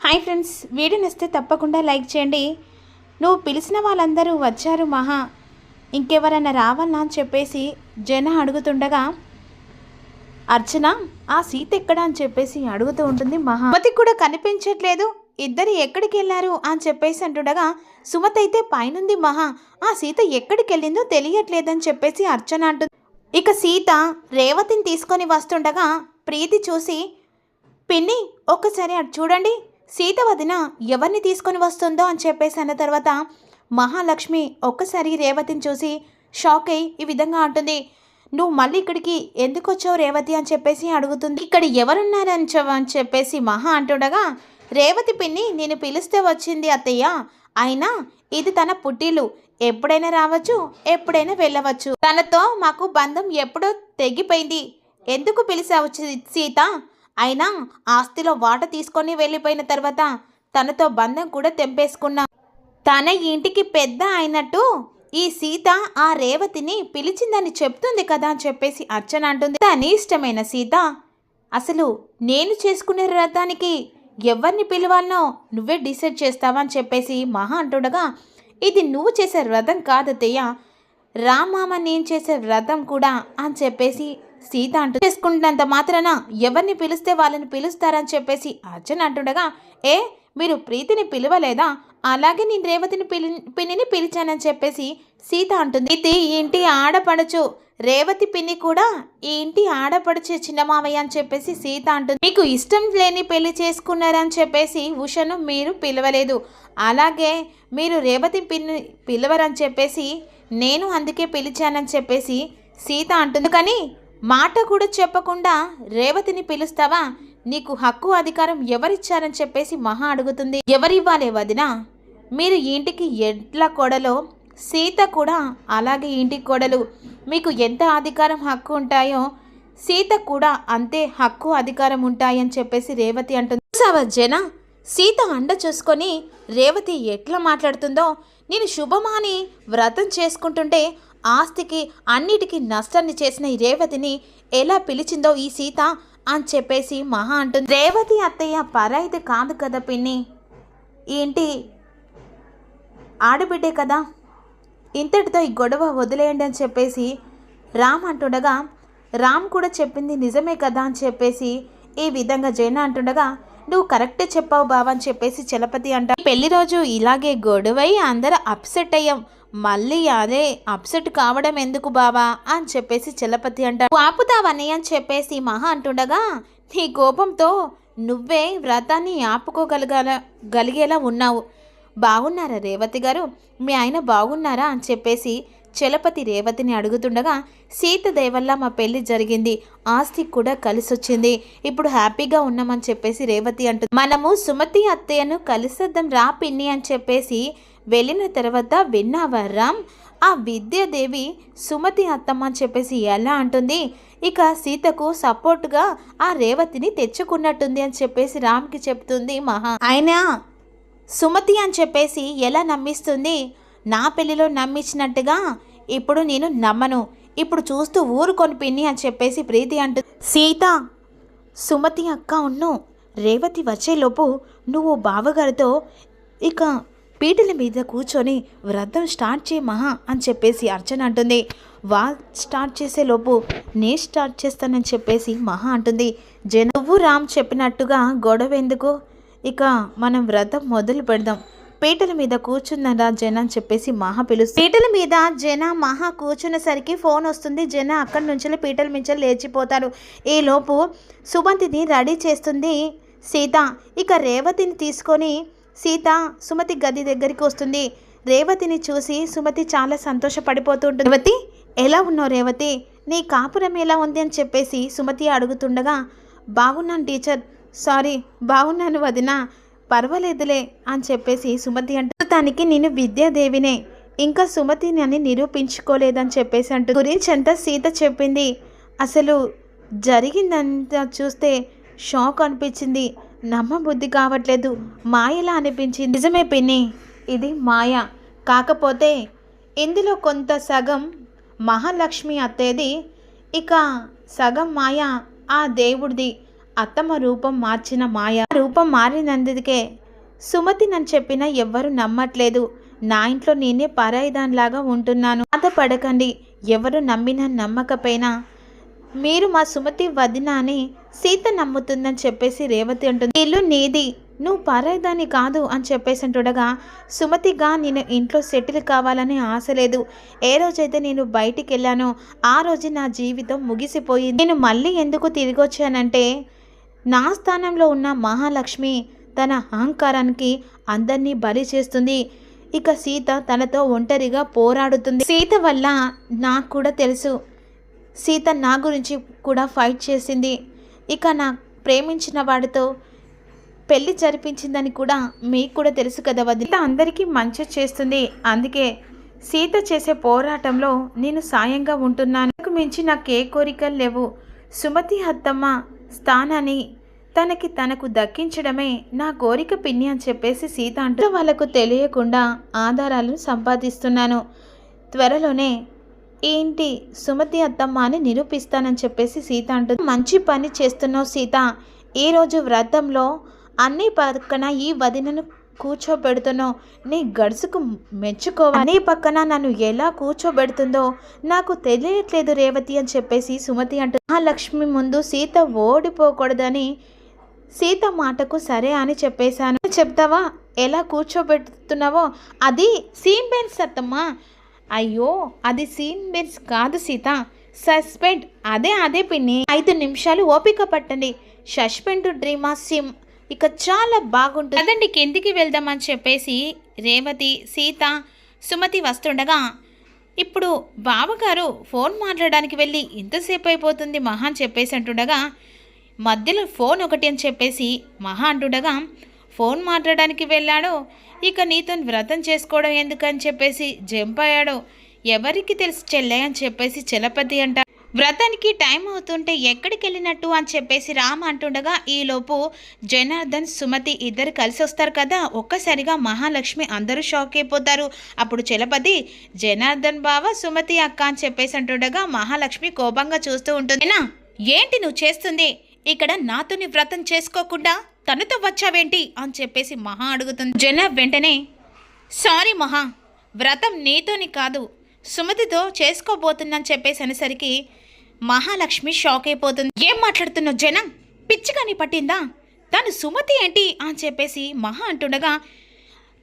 Hi friends, video నచ్చితే తప్పకుండా like చేయండి. నువ్వు పిలిచిన వాళ్ళందరూ వచ్చారు మహా, ఇంకెవరైనా రావాలా అని చెప్పేసి జన అడుగుతుండగా అర్చన ఆ సీత ఎక్కడ అని చెప్పేసి అడుగుతూ ఉంటుంది. సుమతి కూడా కనిపించట్లేదు, ఇద్దరు ఎక్కడికి వెళ్ళారు అని చెప్పేసి అంటుండగా సుమతి అయితే పైనుంది మహా, ఆ సీత ఎక్కడికి వెళ్ళిందో తెలియట్లేదని చెప్పేసి అర్చన అంటుంది. ఇక సీత రేవతిని తీసుకొని వస్తుండగా ప్రీతి చూసి, పిన్ని ఒక్కసారి అటు చూడండి, సీత వదిన ఎవరిని తీసుకొని వస్తుందో అని చెప్పేసి అన్న తర్వాత మహాలక్ష్మి ఒక్కసారి రేవతిని చూసి షాక్ అయ్యి ఈ విధంగా అంటుంది. నువ్వు మళ్ళీ ఇక్కడికి ఎందుకు వచ్చావు రేవతి అని చెప్పేసి అడుగుతుంది. ఇక్కడ ఎవరున్నారని చెప్పేసి మహా అంటుండగా, రేవతి పిన్ని నేను పిలిస్తే వచ్చింది అత్తయ్య, అయినా ఇది తన పుట్టిల్లు, ఎప్పుడైనా రావచ్చు ఎప్పుడైనా వెళ్ళవచ్చు, తనతో మాకు బంధం ఎప్పుడో తెగిపోయింది, ఎందుకు పిలిచావు సీత, అయినా ఆస్తిలో వాట తీసుకొని వెళ్ళిపోయిన తర్వాత తనతో బంధం కూడా తెంపేసుకున్నా, తన ఇంటికి పెద్ద అయినట్టు ఈ సీత ఆ రేవతిని పిలిచిందని చెప్తుంది కదా అని చెప్పేసి అర్చన అంటుంది. తన ఇష్టమైన సీత, అసలు నేను చేసుకునే వ్రతానికి ఎవరిని పిలవాలనో నువ్వే డిసైడ్ చేస్తావా అని చెప్పేసి మహా అంటుండగా, ఇది నువ్వు చేసే వ్రతం కాదతయ్య, రామామ నేను చేసే వ్రతం కూడా అని చెప్పేసి సీత అంటూ చేసుకుంటున్నంత మాత్రాన ఎవరిని పిలిస్తే వాళ్ళని పిలుస్తారని చెప్పేసి అర్చన అంటుండగా, మీరు ప్రీతిని పిలవలేదా, అలాగే నేను రేవతిని పిన్నిని పిలిచానని చెప్పేసి సీత అంటుంది. ఇది ఈ ఇంటి ఆడపడచ్చు, రేవతి పిన్ని కూడా ఈ ఇంటి ఆడపడుచు చిన్నమామయ్య అని చెప్పేసి సీత అంటుంది. మీకు ఇష్టం లేని పెళ్లి చేసుకున్నారని చెప్పేసి ఉషను మీరు పిలవలేదు, అలాగే మీరు రేవతి పిన్ని పిలవరని చెప్పేసి నేను అందుకే పిలిచానని చెప్పేసి సీత అంటుంది. కానీ మాట కూడా చెప్పకుండా రేవతిని పిలుస్తావా, నీకు హక్కు అధికారం ఎవరిచ్చారని చెప్పేసి మహా అడుగుతుంది. ఎవరివ్వాలే వదినా, మీరు ఇంటికి ఎట్లా కోడలో సీత కూడా అలాగే ఇంటికి కోడలు, మీకు ఎంత అధికారం హక్కు ఉంటాయో సీత కూడా అంతే హక్కు అధికారం ఉంటాయని చెప్పేసి రేవతి అంటుంది. జన సీత అండ చూసుకొని రేవతి ఎట్లా మాట్లాడుతుందో, నేను శుభమాని వ్రతం చేసుకుంటుంటే ఆస్తికి అన్నిటికీ నష్టాన్ని చేసిన ఈ రేవతిని ఎలా పిలిచిందో ఈ సీత అని చెప్పేసి మహా అంటుంది. రేవతి అత్తయ్య పరాయిది కాదు కదా పిన్ని, ఏంటి ఆడబిడ్డే కదా, ఇంతటితో ఈ గొడవ వదిలేయండి అని చెప్పేసి రామ్ అంటుండగా, రామ్ కూడా చెప్పింది నిజమే కదా అని చెప్పేసి ఈ విధంగా జైన అంటుండగా, నువ్వు కరెక్టే చెప్పావు బావా అని చెప్పేసి చలపతి అంట. పెళ్లి రోజు ఇలాగే గొడవై అందరూ అప్సెట్ అయ్యాం, మళ్ళీ అదే అప్సెట్ కావడం ఎందుకు బావా అని చెప్పేసి చలపతి అంటాడు. ఆపుతావని అని చెప్పేసి మహా అంటుండగా, నీ కోపంతో నువ్వే వ్రతాన్ని ఆపుకోగలిగేలా ఉన్నావు, బాగున్నారా రేవతి గారు, మీ ఆయన బాగున్నారా అని చెప్పేసి చలపతి రేవతిని అడుగుతుండగా, సీత దేవల్ల మా పెళ్లి జరిగింది, ఆస్తి కూడా కలిసొచ్చింది, ఇప్పుడు హ్యాపీగా ఉన్నామని చెప్పేసి రేవతి అంటుంది. మనము సుమతి అత్తయ్యను కలిసొద్దాం రా పిన్ని అని చెప్పేసి వెళ్ళిన తర్వాత విన్నావా రామ్, ఆ విద్యాదేవి సుమతి అత్తమ్మ అని చెప్పేసి ఎలా అంటుంది, ఇక సీతకు సపోర్ట్గా ఆ రేవతిని తెచ్చుకున్నట్టుంది అని చెప్పేసి రామ్కి చెప్తుంది మహా. ఆయన సుమతి అని చెప్పేసి ఎలా నమ్మిస్తుంది, నా పెళ్లిలో నమ్మించినట్టుగా ఇప్పుడు నేను నమ్మను, ఇప్పుడు చూస్తూ ఊరుకొని పిన్ని అని చెప్పేసి ప్రీతి అంటుంది. సీత, సుమతి అక్క ఉన్ను రేవతి వచ్చేలోపు నువ్వు బావగారితో ఇక పీటల మీద కూర్చొని వ్రతం స్టార్ట్ చేయ మహా అని చెప్పేసి అర్చన అంటుంది. స్టార్ట్ చేసేలోపు నేను స్టార్ట్ చేస్తానని చెప్పేసి మహా అంటుంది. నువ్వు రామ్ చెప్పినట్టుగా గొడవ ఎందుకు, ఇక మనం వ్రతం మొదలు పెడదాం, పీటల మీద కూర్చున్నారా జన అని చెప్పేసి మహా పిలుస్తుంది. పీటల మీద జన మహా కూర్చున్నసరికి ఫోన్ వస్తుంది. జన అక్కడి నుంచి పీటల మించి లేచిపోతారు. ఈలోపు సుమతిని రెడీ చేస్తుంది సీత. ఇక రేవతిని తీసుకొని సీత సుమతి గది దగ్గరికి వస్తుంది. రేవతిని చూసి సుమతి చాలా సంతోషపడిపోతూ ఉంటుంది. రేవతి ఎలా ఉన్నావు రేవతి, నీ కాపురం ఎలా ఉంది అని చెప్పేసి సుమతి అడుగుతుండగా, బాగున్నాను టీచర్, సారీ బాగున్నాను వదినా, పర్వాలేదులే అని చెప్పేసి సుమతి అంటే, దానికి నేను విద్యాదేవినే, ఇంకా సుమతిని అని నిరూపించుకోలేదని చెప్పేసి అంటూ గురించి అంతా సీత చెప్పింది. అసలు జరిగిందంతా చూస్తే షాక్ అనిపించింది, నమ్మబుద్ధి కావట్లేదు, మాయలా అనిపించింది. నిజమే పిన్ని, ఇది మాయ, కాకపోతే ఇందులో కొంత సగం మహాలక్ష్మి అత్తేది, ఇక సగం మాయ ఆ దేవుడిది, అత్తమ్మ రూపం మార్చిన మాయ. రూపం మారినందుకే సుమతి నన్ను చెప్పినా ఎవ్వరు నమ్మట్లేదు. నా ఇంట్లో నేనే పరాయిదానిలాగా ఉంటున్నాను. బాధపడకండి, ఎవరు నమ్మినా నమ్మకపోయినా మీరు మా సుమతి వదిన అని సీత నమ్ముతుందని చెప్పేసి రేవతి అంటుంది. ఇల్లు నీది, నువ్వు పరాయిదాన్ని కాదు అని చెప్పేసి అంటుండగా, సుమతిగా నేను ఇంట్లో సెటిల్ కావాలని ఆశ లేదు. ఏ రోజైతే నేను బయటికి వెళ్ళానో ఆ రోజు నా జీవితం ముగిసిపోయింది. నేను మళ్ళీ ఎందుకు తిరిగి వచ్చానంటే, నా స్థానంలో ఉన్న మహాలక్ష్మి తన అహంకారానికి అందరినీ బలి చేస్తుంది. ఇక సీత తనతో ఒంటరిగా పోరాడుతుంది. సీత వల్ల నాకు కూడా తెలుసు, సీత నా గురించి కూడా ఫైట్ చేసింది. ఇక నా ప్రేమించిన వాడితో పెళ్లి జరిపించిందని కూడా మీకు కూడా తెలుసు కదా వదిన. అందరికీ మంచి చేస్తుంది, అందుకే సీత చేసే పోరాటంలో నేను సాయంగా ఉంటున్నాను. నాకు మించి నాకు ఏ కోరికలు లేవు. సుమతి అత్తమ్మ స్థానాన్ని తనకు దక్కించడమే నా కోరిక పిన్ని అని చెప్పేసి సీత అంటూ వాళ్ళకు తెలియకుండా ఆధారాలను సంపాదిస్తున్నాను. త్వరలోనే ఏంటి సుమతి అత్తమ్మ అని నిరూపిస్తానని చెప్పేసి సీత అంటుంది. మంచి పని చేస్తున్నావు సీత. ఈరోజు వ్రతంలో అన్ని పక్కన ఈ వదినను కూర్చోబెడుతున్నావు, నీ గడుసుకు మెచ్చుకోవాలి. అన్ని పక్కన నన్ను ఎలా కూర్చోబెడుతుందో నాకు తెలియట్లేదు రేవతి అని చెప్పేసి సుమతి అంటుంది. మహాలక్ష్మి ముందు సీత ఓడిపోకూడదని సీత మాటకు సరే అని చెప్పేశాను. చెప్తావా ఎలా కూర్చోబెడుతున్నావో? అది సీన్ బెన్స్ అత్తమ్మా. అయ్యో, అది సీన్ బెన్స్ కాదు సీత, సస్పెండ్. అదే పిన్ని. 5 నిమిషాలు ఓపిక పట్టండి. సస్పెండ్ డ్రీమా సిమ్ ఇక చాలా బాగుంటుంది. అదండి కిందికి వెళ్దామని చెప్పేసి రేవతి, సీత, సుమతి వస్తుండగా, ఇప్పుడు బావగారు ఫోన్ మాట్లాడడానికి వెళ్ళి ఇంతసేపు అయిపోతుంది మహా అని చెప్పేసి అంటుండగా, మధ్యలో ఫోన్ ఒకటి అని చెప్పేసి మహా అంటుండగా, ఫోన్ మాట్లాడడానికి వెళ్ళాడో ఇక నీతో వ్రతం చేసుకోవడం ఎందుకని చెప్పేసి జంప్ అయ్యాడో ఎవరికి తెలుసు చెల్లె అని చెప్పేసి చలపతి అంట. వ్రతానికి టైం అవుతుంటే ఎక్కడికి వెళ్ళినట్టు అని చెప్పేసి రామ అంటుండగా, ఈలోపు జనార్దన్, సుమతి ఇద్దరు కలిసి వస్తారు కదా. ఒక్కసారిగా మహాలక్ష్మి అందరూ షాక్ అయిపోతారు. అప్పుడు చలపతి, జనార్దన్ బావ, సుమతి అక్క అని చెప్పేసి అంటుండగా మహాలక్ష్మి కోపంగా చూస్తూ ఉంటుంది. ఏంటి నువ్వు చేస్తుంది ఇక్కడ? నాతోని వ్రతం చేసుకోకుండా తనతో వచ్చావేంటి అని చెప్పేసి మహా అడుగుతుంది. జన వెంటనే, సారీ మహా, వ్రతం నీతోని కాదు సుమతితో చేసుకోబోతుందని చెప్పేసి అనేసరికి మహాలక్ష్మి షాక్ అయిపోతుంది. ఏం మాట్లాడుతున్నావు జనం, పిచ్చిగాని పట్టిందా? తను సుమతి ఏంటి అని చెప్పేసి మహా అంటుండగా,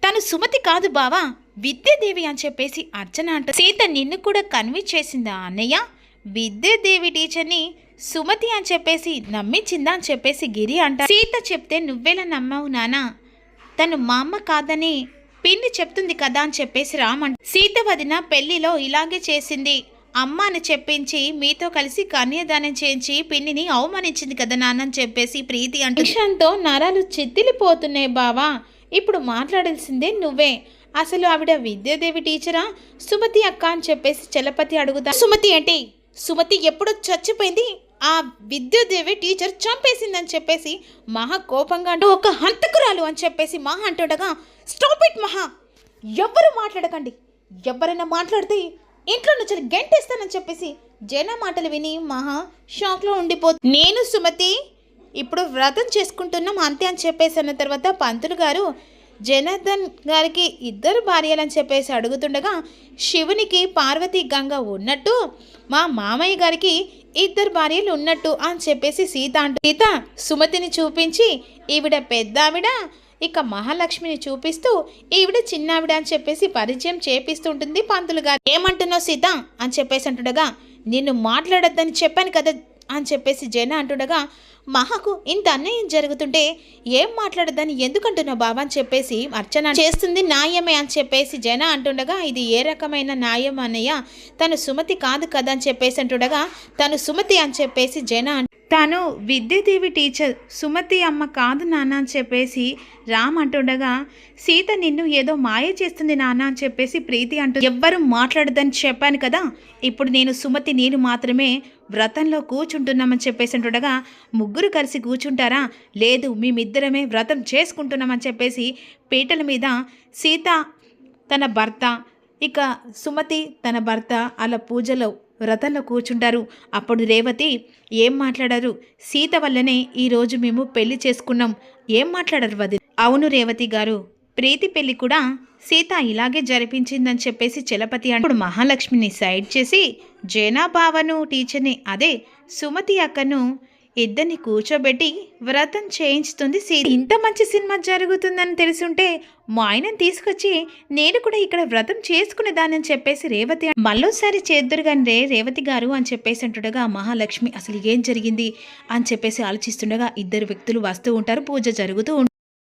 తను సుమతి కాదు బావా, విద్యాదేవి అని చెప్పేసి అర్చన అంటుంది. సీత నిన్ను కూడా కన్విన్స్ చేసిందా అన్నయ్య? విద్యాదేవి టీచర్ని సుమతి అని చెప్పేసి నమ్మించిందా అని చెప్పేసి గిరి అంట. సీత చెప్తే నువ్వెలా నమ్మావు నానా? తను మా అమ్మ కాదని పిన్ని చెప్తుంది కదా అని చెప్పేసి రామంట. సీత వదిన పెళ్లిలో ఇలాగే చేసింది, అమ్మ అని చెప్పించి మీతో కలిసి కన్యాదానం చేయించి పిన్నిని అవమానించింది కదా నాన్న అని చెప్పేసి ప్రీతి అంట. విషయంతో నరాలు చిత్తిలిపోతున్నాయి బావా, ఇప్పుడు మాట్లాడాల్సిందే నువ్వే. అసలు ఆవిడ విద్యాదేవి టీచరా సుమతి అక్క అని చెప్పేసి చలపతి అడుగుతా. సుమతి ఏంటి? సుమతి ఎప్పుడో చచ్చిపోయింది, ఆ విద్యాదేవి టీచర్ చంపేసిందని చెప్పేసి మహా కోపంగా అంటూ, ఒక హంతకురాలు అని చెప్పేసి మహా అంటుండగా, స్టాప్ ఇట్ మహా, ఎవ్వరు మాట్లాడకండి, ఎవరైనా మాట్లాడితే ఇంట్లో నుంచి గెంటేస్తానని చెప్పేసి జన మాటలు విని మహా షాక్లో ఉండిపోతుంది. నేను సుమతి ఇప్పుడు వ్రతం చేసుకుంటున్నాం అంతే అని చెప్పేసి అన్న తర్వాత పంతులు గారు జనార్దన్ గారికి 2 భార్యలని చెప్పేసి అడుగుతుండగా, శివునికి పార్వతి గంగ ఉన్నట్టు మా మామయ్య గారికి 2 భార్యలు ఉన్నట్టు అని చెప్పేసి సీత అంటూ, సీత సుమతిని చూపించి ఈవిడ పెద్దావిడ, ఇక మహాలక్ష్మిని చూపిస్తూ ఈవిడ చిన్నావిడ అని చెప్పేసి పరిచయం చేపిస్తుంటుంది పంతులు గారు. ఏమంటున్నావు సీత అని చెప్పేసి అంటుండగా, నిన్ను మాట్లాడొద్దని చెప్పాను కదా అని చెప్పేసి జన అంటుండగా, మహాకు ఇంత అన్యాయం జరుగుతుంటే ఏం మాట్లాడదని ఎందుకంటున్నావు బాబా అని చెప్పేసి అర్చన చేస్తుంది న్యాయమే అని చెప్పేసి జన అంటుండగా, ఇది ఏ రకమైన న్యాయం అన్నయ్య? తను సుమతి కాదు కదా అని చెప్పేసి అంటుండగా, తను సుమతి అని చెప్పేసి జన తను విద్యాదేవి టీచర్, సుమతి అమ్మ కాదు నాన్న అని చెప్పేసి రామ్ అంటుండగా, సీత నిన్ను ఏదో మాయ చేస్తుంది నాన్న అని చెప్పేసి ప్రీతి అంటూ, ఎవ్వరూ మాట్లాడదని చెప్పాను కదా, ఇప్పుడు సుమతి నేను మాత్రమే వ్రతంలో కూర్చుంటున్నామని చెప్పేసి అంటుండగా, ముగ్గురు కలిసి కూర్చుంటారా? లేదు, మేమిద్దరమే వ్రతం చేసుకుంటున్నామని చెప్పేసి పీటల మీద సీత తన భర్త, ఇక సుమతి తన భర్త అలా పూజలో వ్రతంలో కూర్చుంటారు. అప్పుడు రేవతి ఏం మాట్లాడారు? సీత వల్లనే ఈరోజు మేము పెళ్లి చేసుకున్నాం. ఏం మాట్లాడారు వదిన? అవును రేవతి గారు, ప్రీతి పెళ్లి కూడా సీత ఇలాగే జరిపించిందని చెప్పేసి చలపతి అప్పుడు మహాలక్ష్మిని సైడ్ చేసి జేనాబావను టీచర్ని అదే సుమతి అక్కను ఇద్దరిని కూర్చోబెట్టి వ్రతం చేయించుతుంది సీత. ఇంత మంచి సినిమా జరుగుతుందని తెలుసుంటే మా ఆయనని తీసుకొచ్చి నేను కూడా ఇక్కడ వ్రతం చేసుకునేదానని చెప్పేసి రేవతి మళ్ళోసారి చేద్దురు కానీ రేవతి గారు అని చెప్పేసి అంటుండగా మహాలక్ష్మి అసలు ఏం జరిగింది అని చెప్పేసి ఆలోచిస్తుండగా ఇద్దరు వ్యక్తులు వస్తూ ఉంటారు. పూజ జరుగుతూ